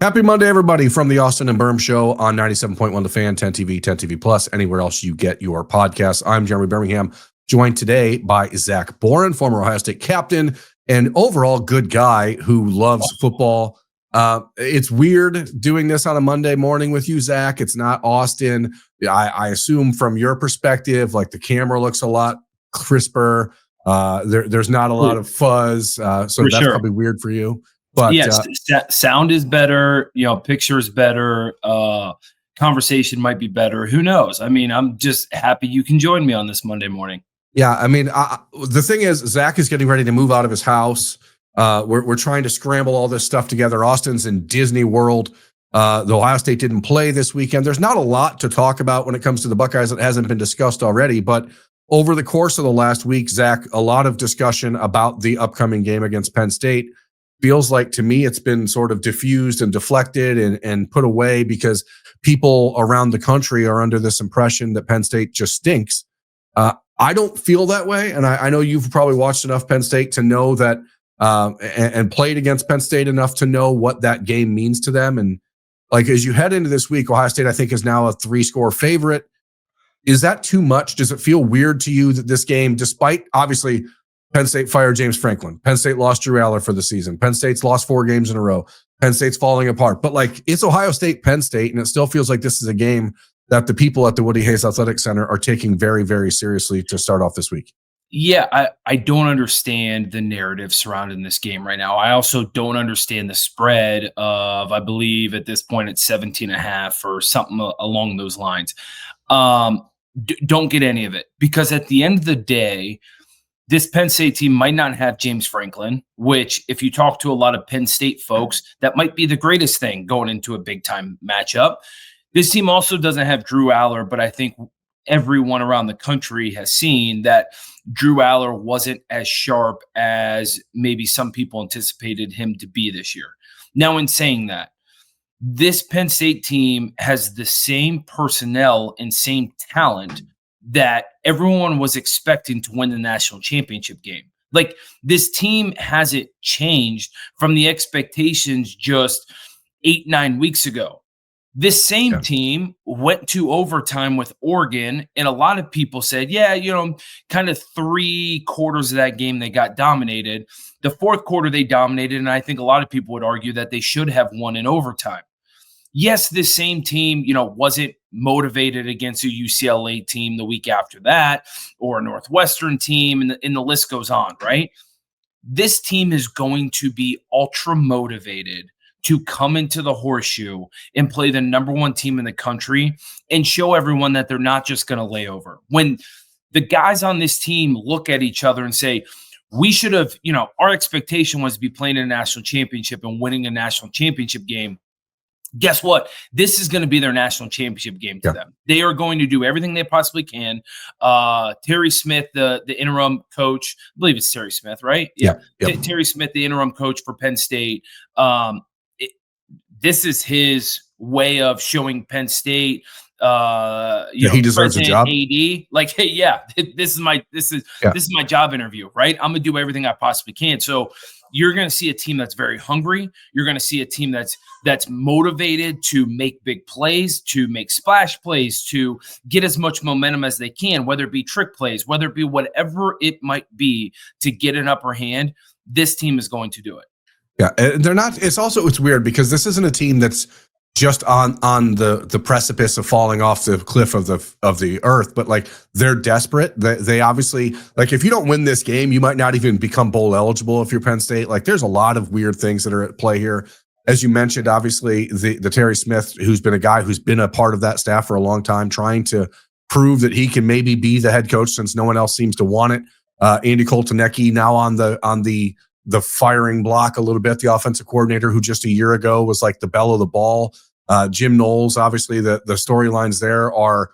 Happy Monday, everybody, from the Austin and Birm Show on 97.1 The Fan, 10 TV, 10 TV Plus, anywhere else you get your podcasts. I'm Jeremy Birmingham, joined today by Zach Boren, former Ohio State captain and overall good guy who loves football. It's weird doing this on a Monday morning with you, Zach. It's not Austin. I assume from your perspective, like the camera looks a lot crisper. There's not a lot of fuzz. So that's probably weird for you. But yes, sound is better, picture is better, conversation might be better. Who knows? I mean, I'm just happy you can join me on this Monday morning. Yeah, I mean, the thing is, Zach is getting ready to move out of his house. We're trying to scramble all this stuff together. Austin's in Disney World. The Ohio State didn't play this weekend. There's not a lot to talk about when it comes to the Buckeyes that hasn't been discussed already. But over the course of the last week, Zach, a lot of discussion about the upcoming game against Penn State. Feels like to me it's been sort of diffused and deflected and put away because people around the country are under this impression that Penn State just stinks. I don't feel that way. And I know you've probably watched enough Penn State to know that and played against Penn State enough to know what that game means to them. And like as you head into this week, Ohio State, I think, is now a 3-score favorite. Is that too much? Does it feel weird to you that this game, despite obviously Penn State fired James Franklin. Penn State lost Drew Aller for the season. Penn State's lost 4 games in a row. Penn State's falling apart. But like it's Ohio State, Penn State, and it still feels like this is a game that the people at the Woody Hayes Athletic Center are taking very, very seriously to start off this week. Yeah, I don't understand the narrative surrounding this game right now. I also don't understand the spread of, I believe at this point it's 17.5 or something along those lines. Don't get any of it because at the end of the day, this Penn State team might not have James Franklin, which if you talk to a lot of Penn State folks, that might be the greatest thing going into a big-time matchup. This team also doesn't have Drew Aller, but I think everyone around the country has seen that Drew Aller wasn't as sharp as maybe some people anticipated him to be this year. Now, in saying that, this Penn State team has the same personnel and same talent that everyone was expecting to win the national championship game. Like this team hasn't changed from the expectations just 8-9 weeks ago. This same team went to overtime with Oregon, and a lot of people said, kind of 3 quarters of that game they got dominated. The 4th quarter they dominated, and I think a lot of people would argue that they should have won in overtime. Yes, this same team, wasn't motivated against a UCLA team the week after that or a Northwestern team, and the list goes on, right? This team is going to be ultra motivated to come into the Horseshoe and play the number 1 team in the country and show everyone that they're not just going to lay over. When the guys on this team look at each other and say, we should have, our expectation was to be playing in a national championship and winning a national championship game. Guess what? This is going to be their national championship game to them. They are going to do everything they possibly can. Terry Smith, the interim coach, I believe it's Terry Smith, right? Yeah. Terry Smith, the interim coach for Penn State. This is his way of showing Penn State. He deserves a job. AD, like, hey, this is my job interview, right? I'm gonna do everything I possibly can. So you're going to see a team that's very hungry. You're going to see a team that's motivated to make big plays, to make splash plays, to get as much momentum as they can, whether it be trick plays, whether it be whatever it might be to get an upper hand. This team is going to do it. Yeah, they're not. It's weird because this isn't a team that's just on the precipice of falling off the cliff of the earth, but like they're desperate. They obviously, like, if you don't win this game, you might not even become bowl eligible if you're Penn State. Like, there's a lot of weird things that are at play here. As you mentioned, obviously the Terry Smith, who's been a guy who's been a part of that staff for a long time, trying to prove that he can maybe be the head coach since no one else seems to want it. Andy Koltanecki now on the firing block a little bit, the offensive coordinator who just a year ago was like the belle of the ball. Jim Knowles, obviously the storylines there are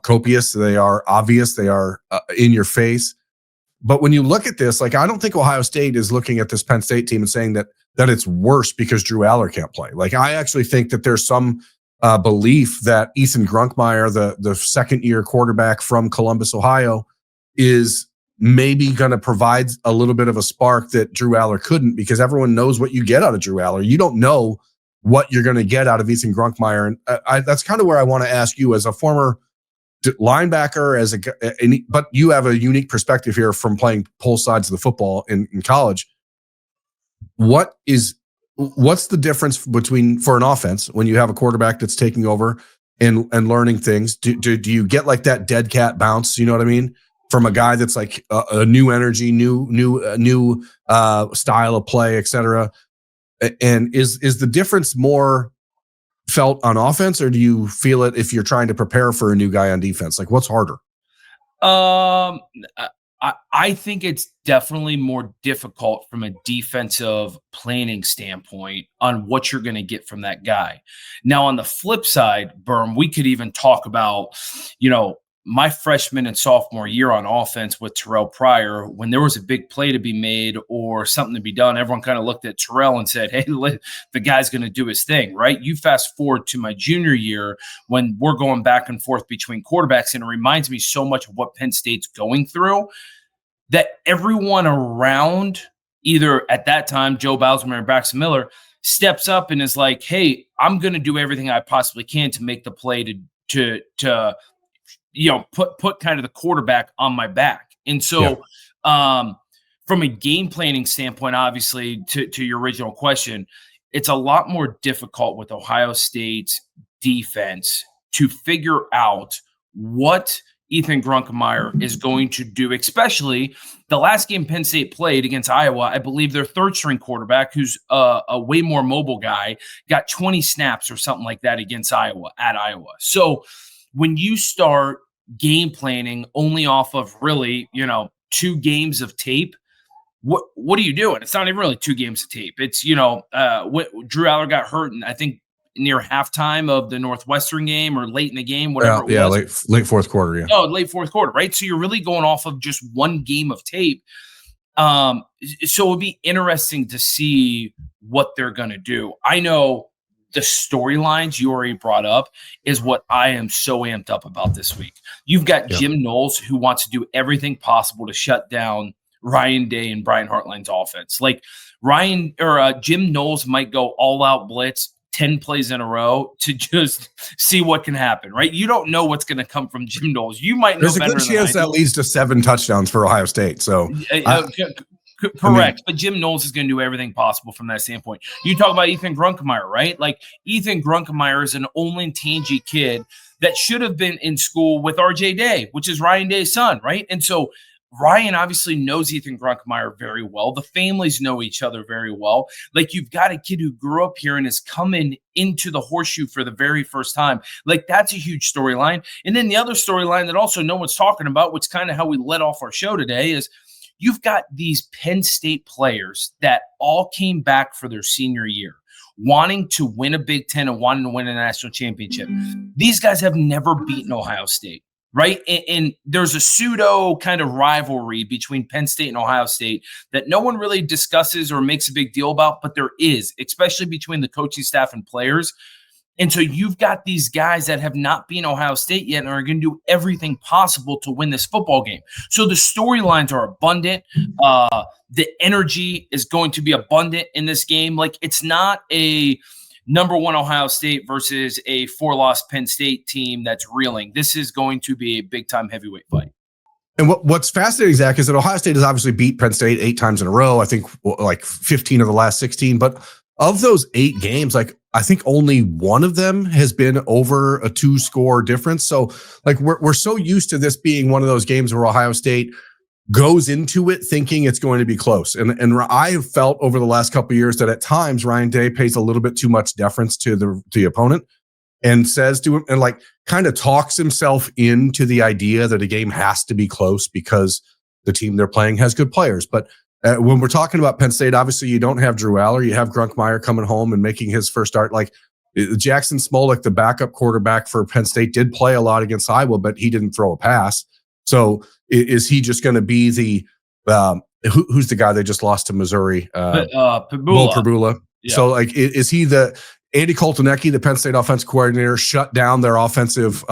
copious. They are obvious. They are in your face. But when you look at this, like, I don't think Ohio State is looking at this Penn State team and saying that it's worse because Drew Aller can't play. Like, I actually think that there's some belief that Ethan Grunkmeyer, the second-year quarterback from Columbus, Ohio, is maybe going to provide a little bit of a spark that Drew Aller couldn't, because everyone knows what you get out of Drew Aller. You don't know what you're going to get out of Ethan Grunkmeyer. And that's kind of where I want to ask you as a former linebacker, but you have a unique perspective here from playing both sides of the football in college. What's the difference between for an offense when you have a quarterback that's taking over and learning things? Do you get like that dead cat bounce? You know what I mean? From a guy that's like a new energy, new style of play, etc. And is the difference more felt on offense, or do you feel it if you're trying to prepare for a new guy on defense? Like, what's harder? I think it's definitely more difficult from a defensive planning standpoint on what you're going to get from that guy. Now, on the flip side, Berm, we could even talk about, my freshman and sophomore year on offense with Terrell Pryor, when there was a big play to be made or something to be done, everyone kind of looked at Terrell and said, hey, the guy's going to do his thing, right? You fast forward to my junior year when we're going back and forth between quarterbacks, and it reminds me so much of what Penn State's going through, that everyone around, either at that time, Joe Bowsman or Braxton Miller, steps up and is like, hey, I'm going to do everything I possibly can to make the play to put kind of the quarterback on my back. And so from a game planning standpoint, obviously, to your original question, it's a lot more difficult with Ohio State's defense to figure out what Ethan Grunkmeyer is going to do, especially the last game Penn State played against Iowa. I believe their third-string quarterback, who's a way more mobile guy, got 20 snaps or something like that against Iowa at Iowa. So when you start game planning only off of really, 2 games of tape, what are you doing? It's not even really 2 games of tape. It's, Drew Aller got hurt, and I think near halftime of the Northwestern game or late in the game, whatever it was. Late fourth quarter, yeah. Oh, late fourth quarter, right? So you're really going off of just 1 game of tape. So it'll be interesting to see what they're going to do. I know the storylines you already brought up is what I am so amped up about this week. You've got Jim Knowles, who wants to do everything possible to shut down Ryan Day and Brian Hartline's offense. Like Jim Knowles might go all out blitz 10 plays in a row to just see what can happen, right? You don't know what's going to come from Jim Knowles. You might know There's better. There's a good chance that leads to 7 touchdowns for Ohio State. So correct. But Jim Knowles is going to do everything possible from that standpoint. You talk about Ethan Grunkmeyer, right? Like, Ethan Grunkmeyer is an Olentangy kid that should have been in school with RJ Day, which is Ryan Day's son, right? And so Ryan obviously knows Ethan Grunkmeyer very well. The families know each other very well. Like, you've got a kid who grew up here and is coming into the horseshoe for the very first time. Like, that's a huge storyline. And then the other storyline that also no one's talking about, which is kind of how we let off our show today, is you've got these Penn State players that all came back for their senior year, wanting to win a Big Ten and wanting to win a national championship. These guys have never beaten Ohio State, right? And there's a pseudo kind of rivalry between Penn State and Ohio State that no one really discusses or makes a big deal about, but there is, especially between the coaching staff and players. And so you've got these guys that have not been Ohio State yet and are going to do everything possible to win this football game. So the storylines are abundant. The energy is going to be abundant in this game. Like, it's not a number 1 Ohio State versus a 4-loss Penn State team that's reeling. This is going to be a big-time heavyweight fight. And what's fascinating, Zach, is that Ohio State has obviously beat Penn State 8 times in a row. I think like 15 of the last 16. But of those 8 games, like, I think only one of them has been over a 2-score difference. So, like, we're so used to this being one of those games where Ohio State goes into it thinking it's going to be close. And I have felt over the last couple of years that at times Ryan Day pays a little bit too much deference to the opponent and says to him, and like kind of talks himself into the idea that a game has to be close because the team they're playing has good players. But when we're talking about Penn State, obviously you don't have Drew Aller. You have Grunkmeyer coming home and making his first start. Like, Jackson Smolik, the backup quarterback for Penn State, did play a lot against Iowa, but he didn't throw a pass. So is he just going to be the who's the guy they just lost to Missouri? Pabula. Yeah. So, like, is he the Andy Koltanecki, the Penn State offense coordinator, shut down their offensive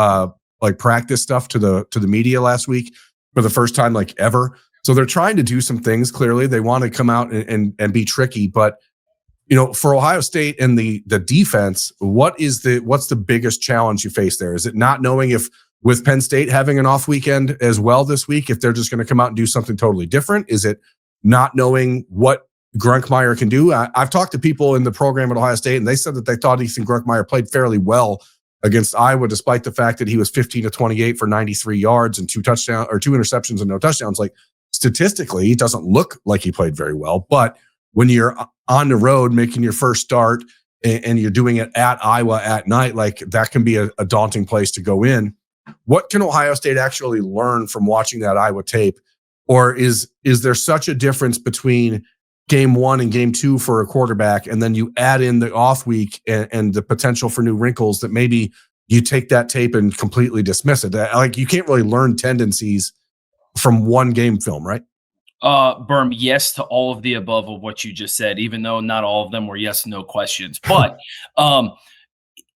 practice stuff to the media last week for the first time like ever? So they're trying to do some things. Clearly, they want to come out and be tricky. But for Ohio State and the defense, what's the biggest challenge you face there? Is it not knowing if, with Penn State having an off weekend as well this week, if they're just going to come out and do something totally different? Is it not knowing what Grunkmeyer can do? I've talked to people in the program at Ohio State, and they said that they thought Ethan Grunkmeyer played fairly well against Iowa, despite the fact that he was 15 to 28 for 93 yards and 2 interceptions and no touchdowns. Like, statistically, it doesn't look like he played very well. But when you're on the road making your first start and you're doing it at Iowa at night, like, that can be a daunting place to go in. What can Ohio State actually learn from watching that Iowa tape? Or is there such a difference between game 1 and game 2 for a quarterback, and then you add in the off week and the potential for new wrinkles, that maybe you take that tape and completely dismiss it? Like, you can't really learn tendencies from one game film, right? Birm, yes to all of the above of what you just said, even though not all of them were yes, no questions. But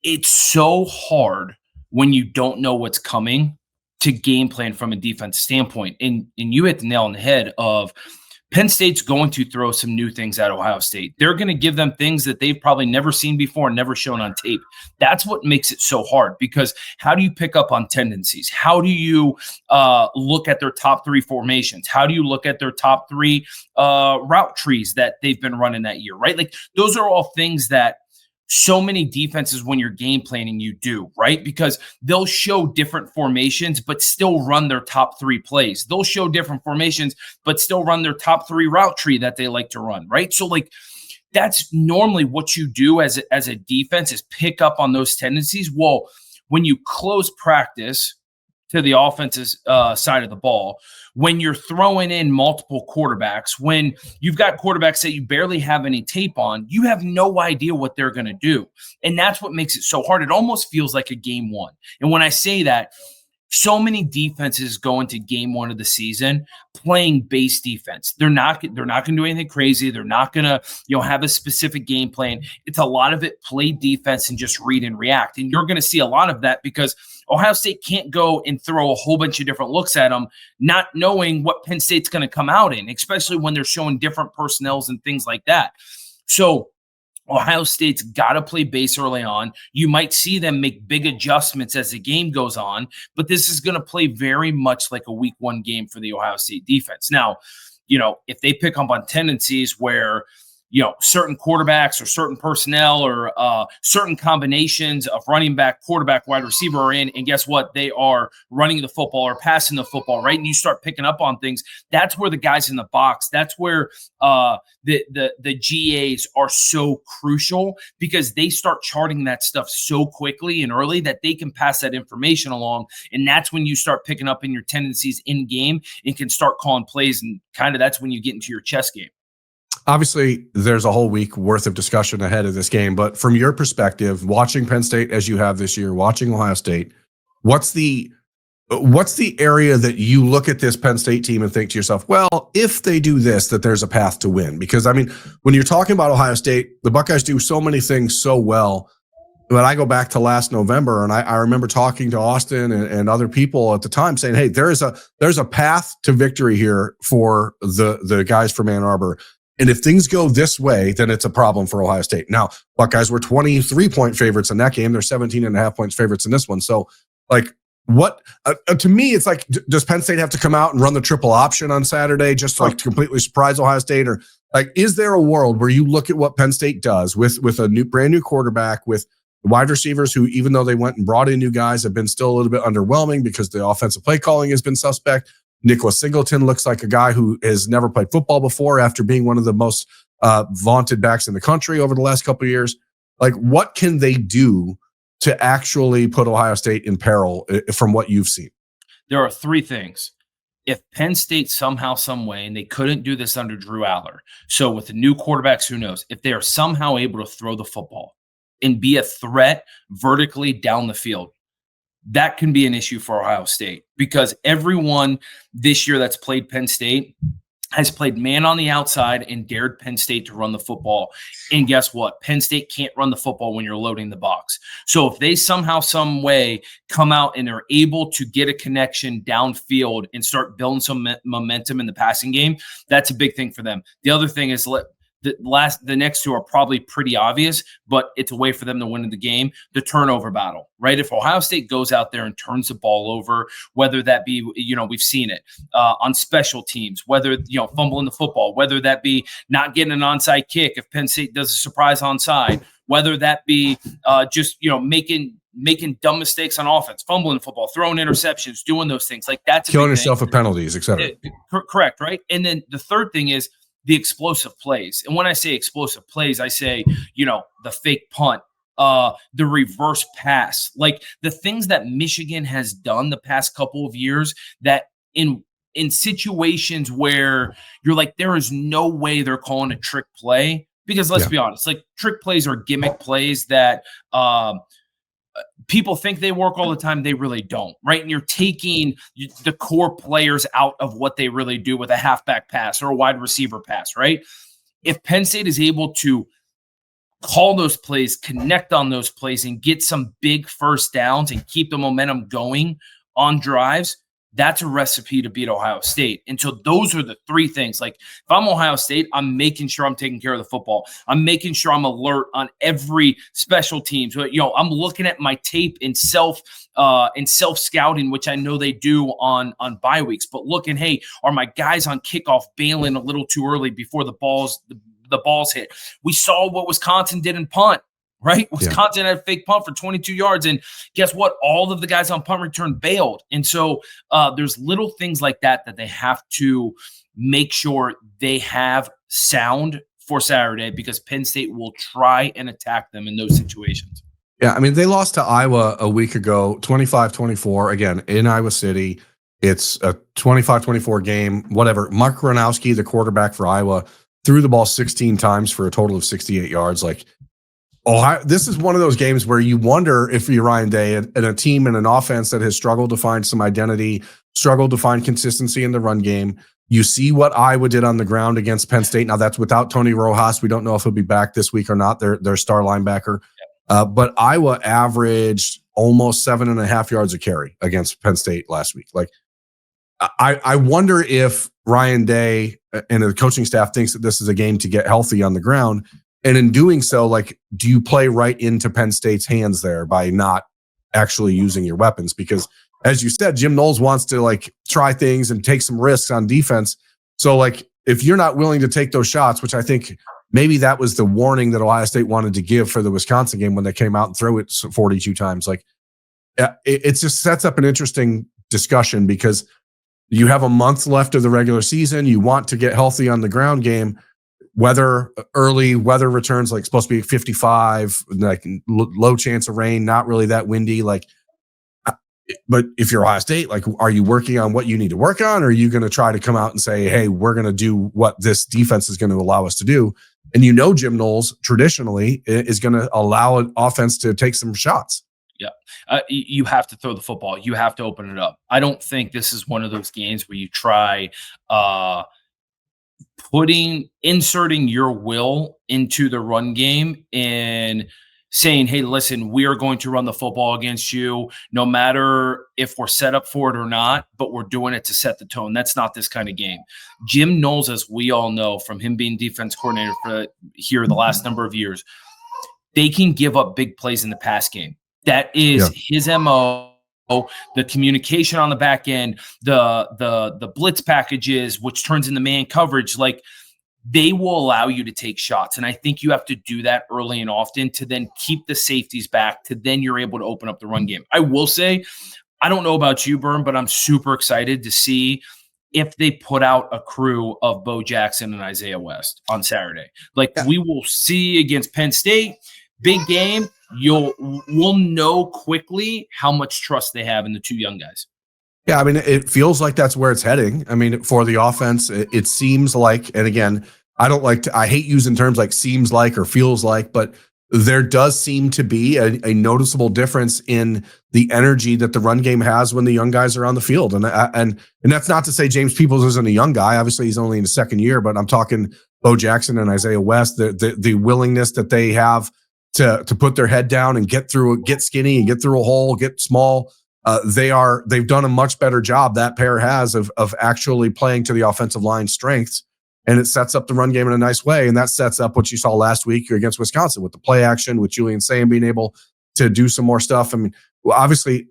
it's so hard when you don't know what's coming to game plan from a defense standpoint. And you hit the nail on the head of Penn State's going to throw some new things at Ohio State. They're going to give them things that they've probably never seen before and never shown on tape. That's what makes it so hard, because how do you pick up on tendencies? How do you look at their top 3 formations? How do you look at their top 3 route trees that they've been running that year, right? Like, those are all things that so many defenses, when you're game planning, you do, right? Because they'll show different formations, but still run their top 3 plays. They'll show different formations, but still run their top 3 route tree that they like to run, right? So, like, that's normally what you do as a defense, is pick up on those tendencies. Well, when you close practice to the offense's side of the ball, when you're throwing in multiple quarterbacks, when you've got quarterbacks that you barely have any tape on, you have no idea what they're going to do. And that's what makes it so hard. It almost feels like a game 1. And when I say that, so many defenses go into game 1 of the season playing base defense. They're not going to do anything crazy. They're not going to, have a specific game plan. It's a lot of it play defense and just read and react. And you're going to see a lot of that, because Ohio State can't go and throw a whole bunch of different looks at them, not knowing what Penn State's going to come out in, especially when they're showing different personnels and things like that. So Ohio State's got to play base early on. You might see them make big adjustments as the game goes on, but this is going to play very much like a week 1 game for the Ohio State defense. Now, if they pick up on tendencies where, certain quarterbacks or certain personnel or certain combinations of running back, quarterback, wide receiver are in, and guess what? They are running the football or passing the football, right? And you start picking up on things. That's where the guys in the box, that's where the GAs are so crucial, because they start charting that stuff so quickly and early that they can pass that information along. And that's when you start picking up in your tendencies in game and can start calling plays. And kind of that's when you get into your chess game. Obviously, there's a whole week worth of discussion ahead of this game, but from your perspective, watching Penn State as you have this year, watching Ohio State, what's the area that you look at this Penn State team and think to yourself, well, if they do this, that there's a path to win? Because, I mean, when you're talking about Ohio State, the Buckeyes do so many things so well. But I go back to last November, and I remember talking to Austin and other people at the time saying, hey, there's a path to victory here for the guys from Ann Arbor. And if things go this way, then it's a problem for Ohio State. Now, Buckeyes were 23-point favorites in that game. They're 17.5 points favorites in this one. So, like, what to me, it's like, does Penn State have to come out and run the triple option on Saturday just to, like, to completely surprise Ohio State? Or, like, is there a world where you look at what Penn State does with a brand new quarterback, with wide receivers who, even though they went and brought in new guys, have been still a little bit underwhelming because the offensive play calling has been suspect? Nicholas Singleton looks like a guy who has never played football before after being one of the most vaunted backs in the country over the last couple of years. Like, what can they do to actually put Ohio State in peril from what you've seen? There are 3 things. If Penn State somehow, some way, and they couldn't do this under Drew Aller, so with the new quarterbacks, who knows, if they are somehow able to throw the football and be a threat vertically down the field, that can be an issue for Ohio State, because everyone this year that's played Penn State has played man on the outside and dared Penn State to run the football. And guess what? Penn State can't run the football when you're loading the box. So if they somehow, some way come out and are able to get a connection downfield and start building some momentum in the passing game, that's a big thing for them. The other thing is The next two are probably pretty obvious, but it's a way for them to win the game. The turnover battle, right? If Ohio State goes out there and turns the ball over, whether that be, we've seen it on special teams, whether, fumbling the football, whether that be not getting an onside kick if Penn State does a surprise onside, whether that be just, making dumb mistakes on offense, fumbling the football, throwing interceptions, doing those things. Like that's killing yourself with penalties, et cetera. Correct, right? And then the third thing is the explosive plays. And when I say explosive plays, I say, the fake punt, the reverse pass, like the things that Michigan has done the past couple of years that in situations where you're like, there is no way they're calling a trick play, because let's be honest, like trick plays are gimmick plays that people think they work all the time. They really don't, right? And you're taking the core players out of what they really do with a halfback pass or a wide receiver pass, right? If Penn State is able to call those plays, connect on those plays, and get some big first downs and keep the momentum going on drives, that's a recipe to beat Ohio State. And so those are the three things. Like if I'm Ohio State, I'm making sure I'm taking care of the football. I'm making sure I'm alert on every special teams. I'm looking at my tape in self scouting, which I know they do on bye weeks. But looking, hey, are my guys on kickoff bailing a little too early before the balls hit? We saw what Wisconsin did in punt. Right? Wisconsin had a fake punt for 22 yards. And guess what? All of the guys on punt return bailed. And so there's little things like that they have to make sure they have sound for Saturday, because Penn State will try and attack them in those situations. Yeah, I mean, they lost to Iowa a week ago, 25-24, again, in Iowa City. It's a 25-24 game, whatever. Mark Gronowski, the quarterback for Iowa, threw the ball 16 times for a total of 68 yards. Like, Ohio, this is one of those games where you wonder if you're Ryan Day and a team and an offense that has struggled to find some identity, struggled to find consistency in the run game. You see what Iowa did on the ground against Penn State. Now that's without Tony Rojas. We don't know if he'll be back this week or not. Their star linebacker. But Iowa averaged almost 7.5 yards a carry against Penn State last week. Like, I wonder if Ryan Day and the coaching staff thinks that this is a game to get healthy on the ground. And in doing so, like, do you play right into Penn State's hands there by not actually using your weapons? Because as you said, Jim Knowles wants to like try things and take some risks on defense. So like, if you're not willing to take those shots, which I think maybe that was the warning that Ohio State wanted to give for the Wisconsin game when they came out and threw it 42 times, like it just sets up an interesting discussion, because you have a month left of the regular season. You want to get healthy on the ground game. Weather returns, like supposed to be 55, like low chance of rain, not really that windy. Like, but if you're Ohio State, like, are you working on what you need to work on? Or are you going to try to come out and say, hey, we're going to do what this defense is going to allow us to do? And Jim Knowles traditionally is going to allow an offense to take some shots. Yeah. You have to throw the football. You have to open it up. I don't think this is one of those games where you try, inserting your will into the run game and saying, hey, listen, we are going to run the football against you no matter if we're set up for it or not, but we're doing it to set the tone. That's not this kind of game. Jim Knowles, as we all know from him being defense coordinator for here the last number of years, they can give up big plays in the pass game. That is his MO. The communication on the back end, the blitz packages, which turns into man coverage, like they will allow you to take shots. And I think you have to do that early and often to then keep the safeties back, to then you're able to open up the run game. I will say, I don't know about you, Birm, but I'm super excited to see if they put out a crew of Bo Jackson and Isaiah West on Saturday. Like we will see against Penn State, big game. We'll know quickly how much trust they have in the two young guys. Yeah, I mean, it feels like that's where it's heading. I mean, for the offense, it seems like, and again, I hate using terms like seems like or feels like, but there does seem to be a noticeable difference in the energy that the run game has when the young guys are on the field. And that's not to say James Peoples isn't a young guy. Obviously, he's only in his second year, but I'm talking Bo Jackson and Isaiah West, the willingness that they have to put their head down and get skinny and get through a hole, get small. They've done a much better job, that pair has, of actually playing to the offensive line strengths. and it sets up the run game in a nice way. And that sets up what you saw last week against Wisconsin with the play action, with Julian Sayin being able to do some more stuff. I mean, obviously,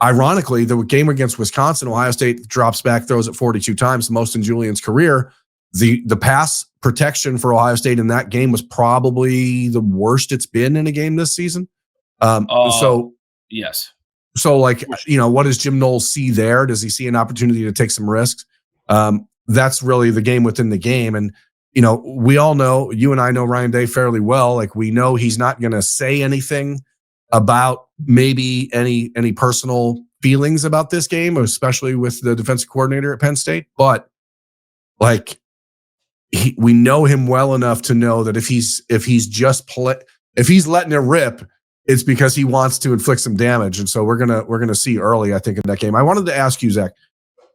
ironically, the game against Wisconsin, Ohio State drops back, throws it 42 times, the most in Julian's career. The pass protection for Ohio State in that game was probably the worst it's been in a game this season. Yes. So, like, what does Jim Knowles see there? Does he see an opportunity to take some risks? That's really the game within the game. And, we all know, you and I know Ryan Day fairly well. Like, we know he's not going to say anything about maybe any personal feelings about this game, especially with the defensive coordinator at Penn State. But, like, we know him well enough to know that if he's letting it rip, it's because he wants to inflict some damage. And so we're gonna see early, I think, in that game. I wanted to ask you, Zach,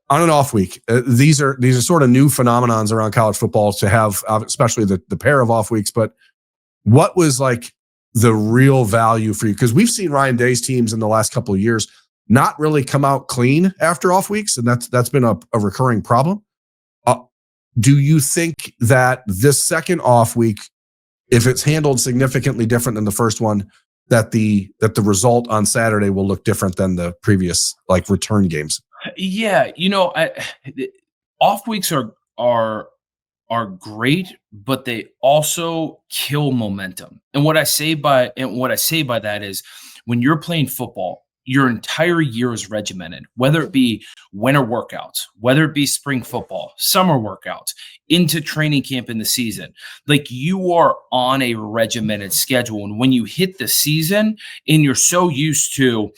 on an off week, these are sort of new phenomenons around college football to have, especially the pair of off weeks. But what was like the real value for you? Because we've seen Ryan Day's teams in the last couple of years not really come out clean after off weeks, and that's been a recurring problem. Do you think that this second off week, if it's handled significantly different than the first one, that the result on Saturday will look different than the previous return games? Yeah, off weeks are great, but they also kill momentum. And what I say by that is, when you're playing football, your entire year is regimented, whether it be winter workouts, whether it be spring football, summer workouts, into training camp in the season. Like, you are on a regimented schedule. And when you hit the season and you're so used to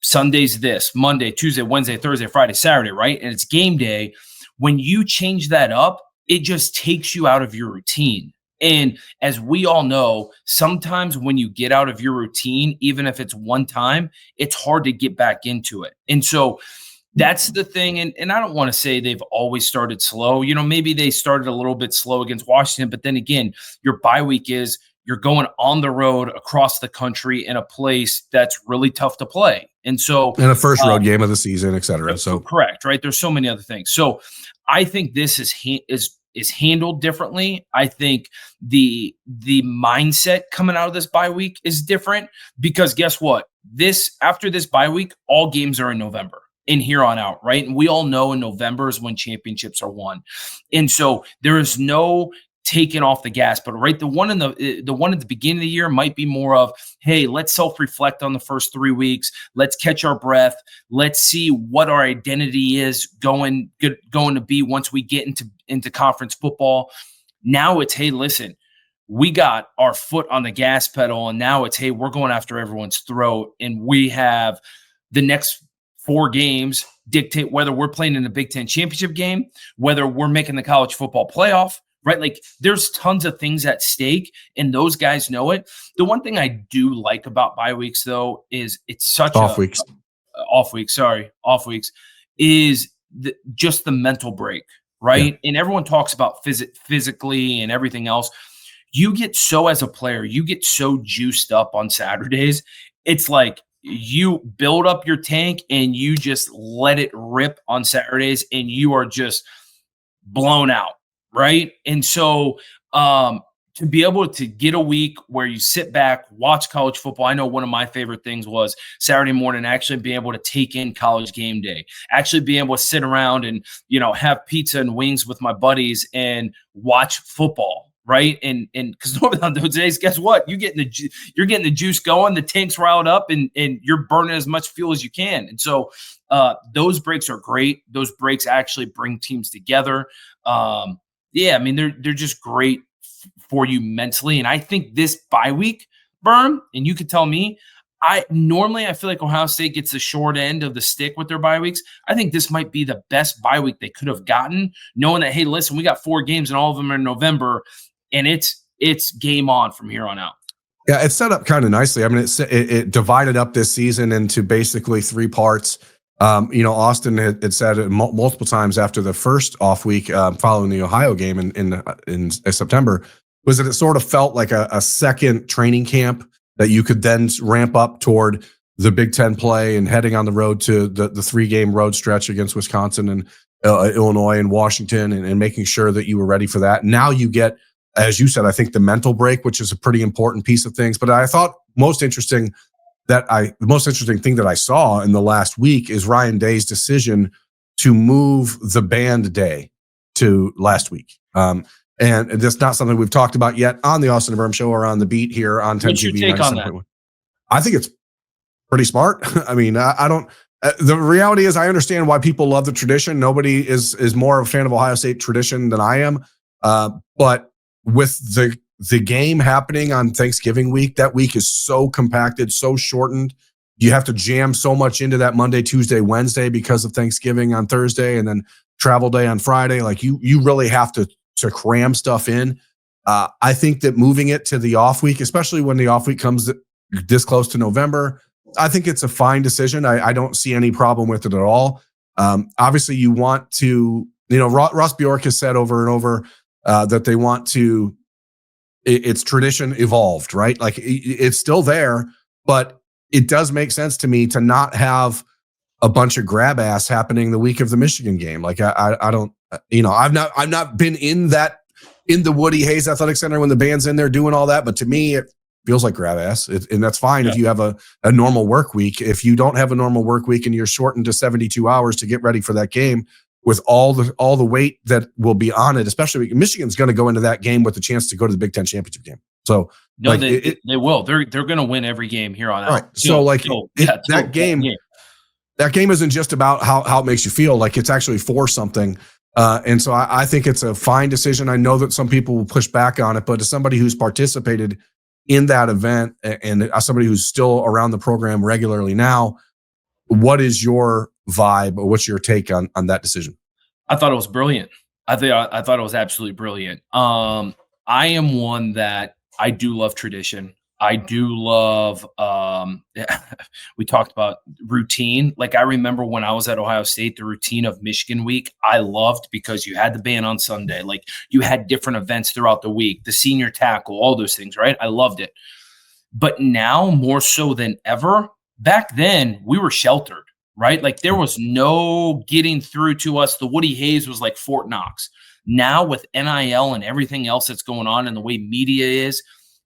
Sunday's this, Monday, Tuesday, Wednesday, Thursday, Friday, Saturday, right? And it's game day. When you change that up, it just takes you out of your routine. And as we all know, sometimes when you get out of your routine, even if it's one time, it's hard to get back into it. And so that's the thing. And I don't want to say they've always started slow. Maybe they started a little bit slow against Washington, but then again, your bye week is you're going on the road across the country in a place that's really tough to play. And so, in a first road game of the season, et cetera. So correct, right? There's so many other things. So I think this is handled differently. I think the mindset coming out of this bye week is different, because guess what? After this bye week, all games are in November and here on out, right? And we all know in November is when championships are won. And so there is no taken off the gas, but right, the one at the beginning of the year might be more of, hey, let's self-reflect on the first 3 weeks. Let's catch our breath. Let's see what our identity is going to be once we get into conference football. Now it's, hey, listen, we got our foot on the gas pedal, and now it's, hey, we're going after everyone's throat, and we have the next 4 games dictate whether we're playing in the Big Ten championship game, whether we're making the college football playoff. Right? Like, there's tons of things at stake, and those guys know it. The one thing I do like about bye weeks, though, is it's such off weeks is just the mental break, right? Yeah. And everyone talks about physically and everything else. You get as a player, you get so juiced up on Saturdays. It's like you build up your tank and you just let it rip on Saturdays, and you are just blown out. Right. And so to be able to get a week where you sit back, watch college football. I know one of my favorite things was Saturday morning, actually being able to take in College game day, actually being able to sit around and, have pizza and wings with my buddies and watch football. Right. And because normally on those days, guess what? You're getting the juice going, the tank's riled up, and you're burning as much fuel as you can. And so those breaks are great. Those breaks actually bring teams together. Yeah, I mean, they're just great for you mentally. And I think this bye week, Birm, and you could tell me, I feel like Ohio State gets the short end of the stick with their bye weeks. I think this might be the best bye week they could have gotten, knowing that, hey, listen, we got 4 games and all of them are in November, and it's game on from here on out. Yeah, it's set up kind of nicely. I mean, it divided up this season into basically 3 parts. Austin had said it multiple times after the first off week following the Ohio game in September, was that it sort of felt like a second training camp that you could then ramp up toward the Big Ten play and heading on the road to the 3-game road stretch against Wisconsin Illinois and Washington, and making sure that you were ready for that. Now you get, as you said, I think the mental break, which is a pretty important piece of things. But I thought the most interesting thing that I saw in the last week is Ryan Day's decision to move the band day to last week. And that's not something we've talked about yet on the Austin Birm Show or on the beat here on 10 What's your take on that? I think it's pretty smart. I mean, I don't. The reality is, I understand why people love the tradition. Nobody is more of a fan of Ohio State tradition than I am. But with the game happening on Thanksgiving week, that week is so compacted, so shortened. You have to jam so much into that Monday, Tuesday, Wednesday because of Thanksgiving on Thursday, and then travel day on Friday. Like you really have to cram stuff in. I think that moving it to the off week, especially when the off week comes this close to November, I think it's a fine decision. I don't see any problem with it at all. Obviously, you want to, Ross Bjork has said over and over that they want to, it's tradition evolved, right? Like it's still there, but it does make sense to me to not have a bunch of grab ass happening the week of the Michigan game. Like I don't, I've not been in the Woody Hayes Athletic Center when the band's in there doing all that, but to me, it feels like grab ass, and that's fine if you have a normal work week. If you don't have a normal work week and you're shortened to 72 hours to get ready for that game with all the weight that will be on it, especially Michigan's going to go into that game with a chance to go to the Big Ten championship game. So no, they will. They're going to win every game here on out. Right. So that game isn't just about how it makes you feel. Like it's actually for something. And so I think it's a fine decision. I know that some people will push back on it, but as somebody who's participated in that event and somebody who's still around the program regularly now, what is your vibe or what's your take on that decision? I thought it was brilliant. I thought it was absolutely brilliant. I am one that I do love tradition. I do love, we talked about routine. Like I remember when I was at Ohio State, the routine of Michigan week, I loved because you had the band on Sunday. Like you had different events throughout the week, the senior tackle, all those things, right? I loved it. But now more so than ever, back then we were sheltered, right? Like there was no getting through to us. The Woody Hayes was like Fort Knox. Now with NIL and everything else that's going on and the way media is,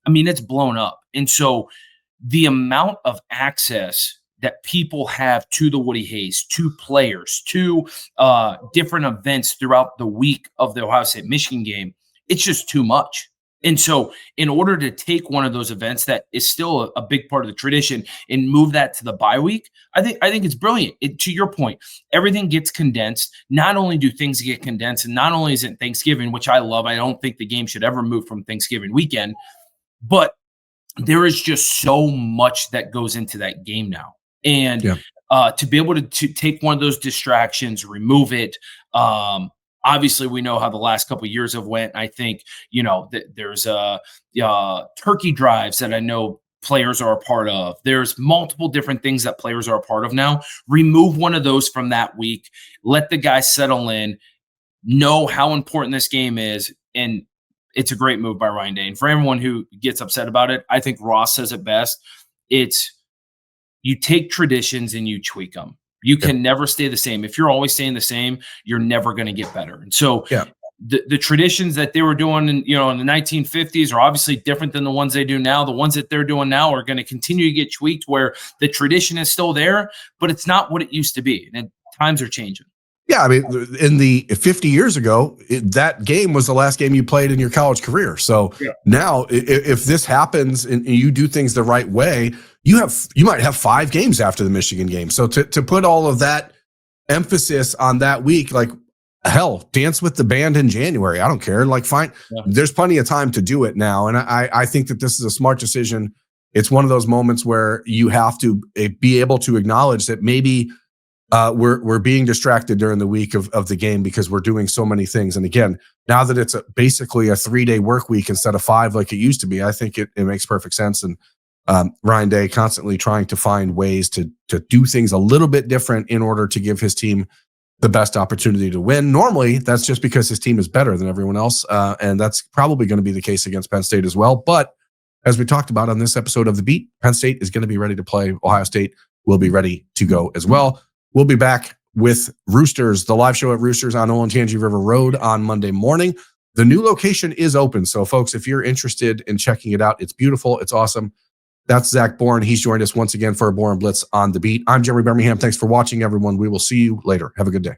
I mean, it's blown up. And so the amount of access that people have to the Woody Hayes, to players, to different events throughout the week of the Ohio State Michigan game, it's just too much. And so in order to take one of those events that is still a big part of the tradition and move that to the bye week, I think it's brilliant. To your point, everything gets condensed. Not only do things get condensed, and not only is it Thanksgiving, which I love, I don't think the game should ever move from Thanksgiving weekend, but there is just so much that goes into that game now. And to be able to take one of those distractions, remove it. Obviously, we know how the last couple of years have went. I think, there's turkey drives that I know players are a part of. There's multiple different things that players are a part of now. Remove one of those from that week. Let the guys settle in, know how important this game is, and it's a great move by Ryan Day. And for everyone who gets upset about it, I think Ross says it best. It's you take traditions and you tweak them. You can never stay the same. If you're always staying the same, you're never going to get better. And so the traditions that they were doing in the 1950s are obviously different than the ones they do now. The ones that they're doing now are going to continue to get tweaked where the tradition is still there, but it's not what it used to be. And times are changing. Yeah, I mean, in the 50 years ago, that game was the last game you played in your college career. So now, if this happens and you do things the right way, you might have 5 games after the Michigan game. So to put all of that emphasis on that week, like hell, dance with the band in January. I don't care. Like, fine, there's plenty of time to do it now, and I think that this is a smart decision. It's one of those moments where you have to be able to acknowledge that maybe. We're being distracted during the week of the game because we're doing so many things. And again, now that it's basically a 3-day work week instead of 5 like it used to be, I think it makes perfect sense. And Ryan Day constantly trying to find ways to do things a little bit different in order to give his team the best opportunity to win. Normally, that's just because his team is better than everyone else. And that's probably going to be the case against Penn State as well. But as we talked about on this episode of The Beat, Penn State is going to be ready to play. Ohio State will be ready to go as well. We'll be back with Roosters, the live show at Roosters on Olentangy River Road on Monday morning. The new location is open. So, folks, if you're interested in checking it out, it's beautiful. It's awesome. That's Zach Boren. He's joined us once again for a Boren Blitz on the Beat. I'm Jeremy Birmingham. Thanks for watching, everyone. We will see you later. Have a good day.